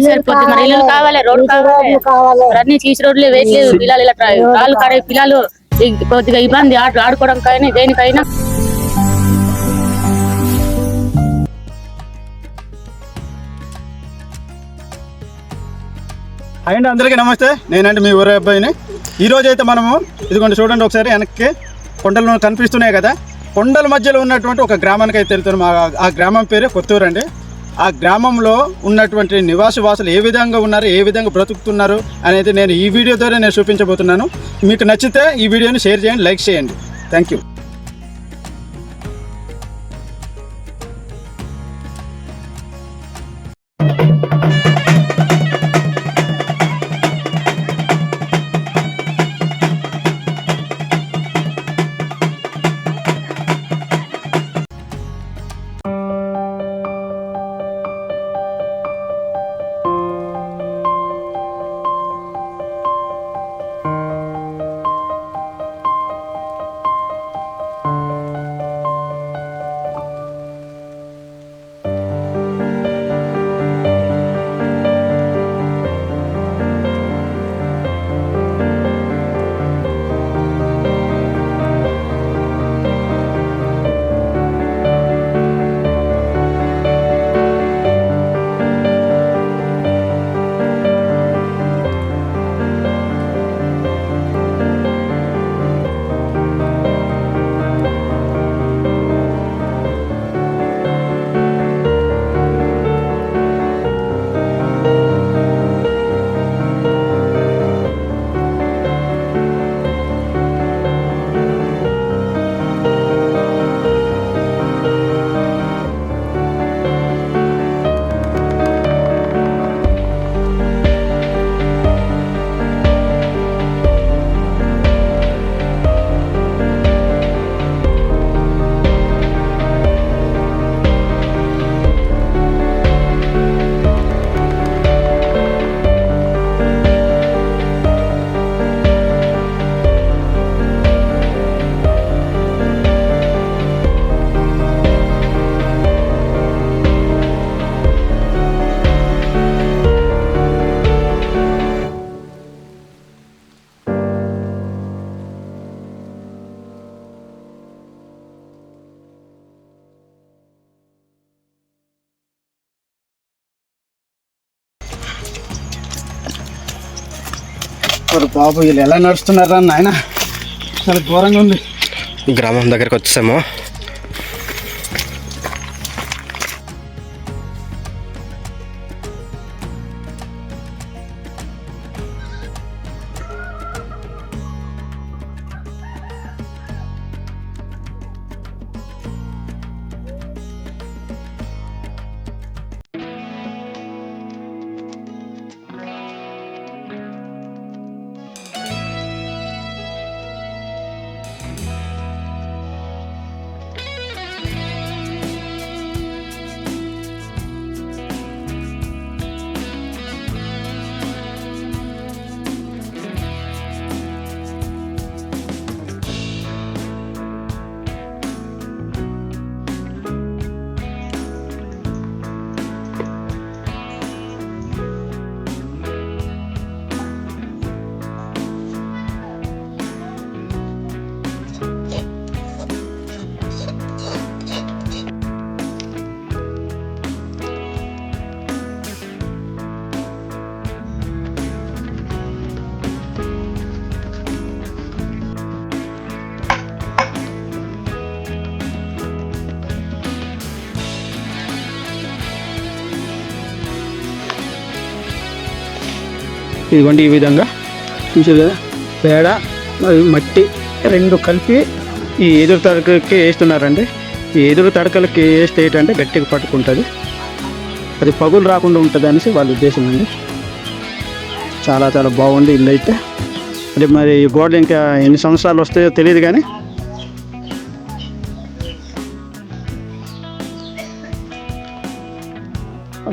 సరిపోతుంది. మరి ఇల్లు కావాలి, రోడ్డు కావాలి, అన్ని సీసీ రోడ్లు వేయట్లేదు. పిల్లలు ఇలా రాళ్ళు కాడే పిల్లలు కొద్దిగా ఇబ్బంది ఆడుకోవడం కానీ దేనికైనా. అండి అందరికీ నమస్తే. నేనంటే మీ ఊరి అబ్బాయిని. ఈరోజు అయితే మనము ఇదిగోండి చూడండి ఒకసారి వెనక్కి కొండలు కనిపిస్తున్నాయి కదా. కొండల మధ్యలో ఉన్నటువంటి ఒక గ్రామానికి అయితే వెళ్తున్నాం. ఆ గ్రామం పేరే కొత్తూరు అండి. ఆ గ్రామంలో ఉన్నటువంటి నివాసవాసులు ఏ విధంగా ఉన్నారు, ఏ విధంగా బ్రతుకుతున్నారు అనేది నేను ఈ వీడియో ద్వారా నేను చూపించబోతున్నాను. మీకు నచ్చితే ఈ వీడియోని షేర్ చేయండి, లైక్ చేయండి. Thank you. బాబు వీళ్ళు ఎలా నడుస్తున్నారా నాయన, చాలా ఘోరంగా ఉంది. గ్రామం దగ్గరకు వచ్చాము. ఇదిగోండి ఈ విధంగా చూసారు కదా, పేడ మరియు మట్టి రెండు కలిపి ఈ ఎదురు తడకలకి వేస్తున్నారండి. ఈ ఎదురు తడకలకి వేస్తే ఏంటంటే గట్టిగా పట్టుకుంటుంది, అది పగులు రాకుండా ఉంటుంది అనేసి వాళ్ళ ఉద్దేశం అండి. చాలా చాలా బాగుంది ఇల్లు అయితే. అంటే మరి ఈ గోడలు ఇంకా ఎన్ని సంవత్సరాలు వస్తాయో తెలియదు కానీ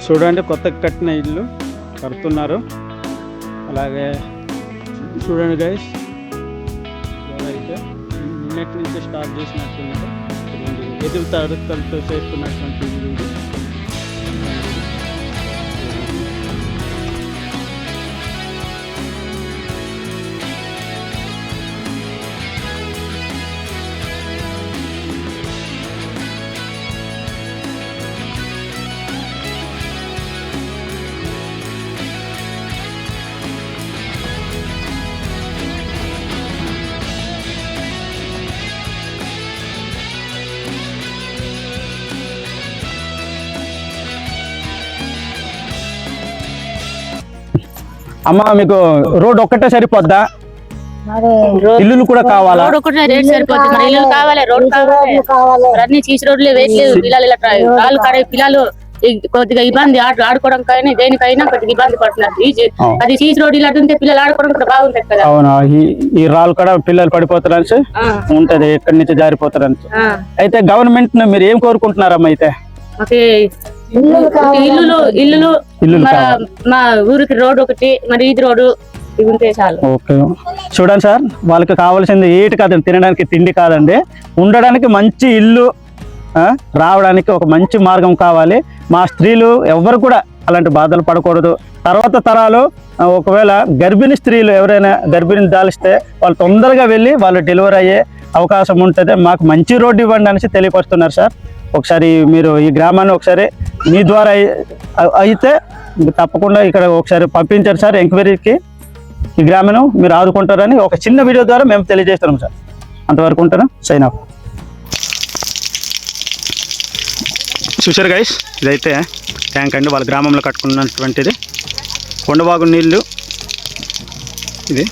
చూడండి, కొత్తగా కట్టిన ఇల్లు కడుతున్నారు. అలాగే చూడండి గైస్, అయితే నిన్నటి నుంచి స్టార్ట్ చేసినట్టుంది. ఎదురు తడకలతో చేస్తున్నటువంటి ఇల్లు. అమ్మ మీకు రోడ్ ఒక్కటే సరిపోద్దా, ఇల్లులు కూడా కావాలా? రోడ్ ఒకటి రేట్ సరిపోతుంది, మరి ఇల్లు కావాలి, రోడ్ కావాలి, మరి అన్ని సీసీ రోడ్లే వేయట్లేదు. పిల్లలు ఇలా రాళ్ళు కాడే పిల్లలు కొద్దిగా ఇబ్బంది, ఆడుకోవడానికైనా దేనికైనా కొద్దిగా ఇబ్బంది పడుతున్నారు. అది సీసీ రోడ్ ఇలా ఉంటే పిల్లలు ఆడుకోవడం కూడా బాగుంటది కదా. అవునా, ఈ రాళ్ళు కూడా పిల్లలు పడిపోతారని ఉంటది, ఎక్కడి నుంచి జారిపోతారని. అయితే గవర్నమెంట్ మీరు ఏం కోరుకుంటున్నారమ్మా? అయితే ఇల్లులు మా ఊరికి రోడ్ ఒకటి, మరి ఇది రోడ్డు ఇవి ఉంటే చాలు. ఓకే, చూడండి సార్, వాళ్ళకి కావాల్సింది ఏటి కాదండి, తినడానికి తిండి కాదండి, ఉండడానికి మంచి ఇల్లు, రావడానికి ఒక మంచి మార్గం కావాలి. మా స్త్రీలు ఎవరు కూడా అలాంటి బాధలు పడకూడదు. తర్వాత తరాలు ఒకవేళ గర్భిణీ స్త్రీలు ఎవరైనా గర్భిణిని దాలిస్తే వాళ్ళు తొందరగా వెళ్ళి వాళ్ళు డెలివరీ అయ్యే అవకాశం ఉంటుంది. మాకు మంచి రోడ్డు ఇవ్వండి అనేసి తెలియపరుస్తున్నారు సార్. ఒకసారి మీరు ఈ గ్రామాన్ని ఒకసారి మీ ద్వారా అయితే తప్పకుండా ఇక్కడ ఒకసారి పంపించారు సార్ ఎంక్వైరీకి. ఈ గ్రామం మీరు ఆదుకుంటారని ఒక చిన్న వీడియో ద్వారా మేము తెలియజేస్తున్నాం సార్. అంతవరకు ఉంటాను, సైన్ ఆఫ్. చూశారు గైస్, ఇదైతే ట్యాంక్ అండి, వాళ్ళ గ్రామంలో కట్టుకున్నటువంటిది. కొండవాగు నీళ్ళు ఇది.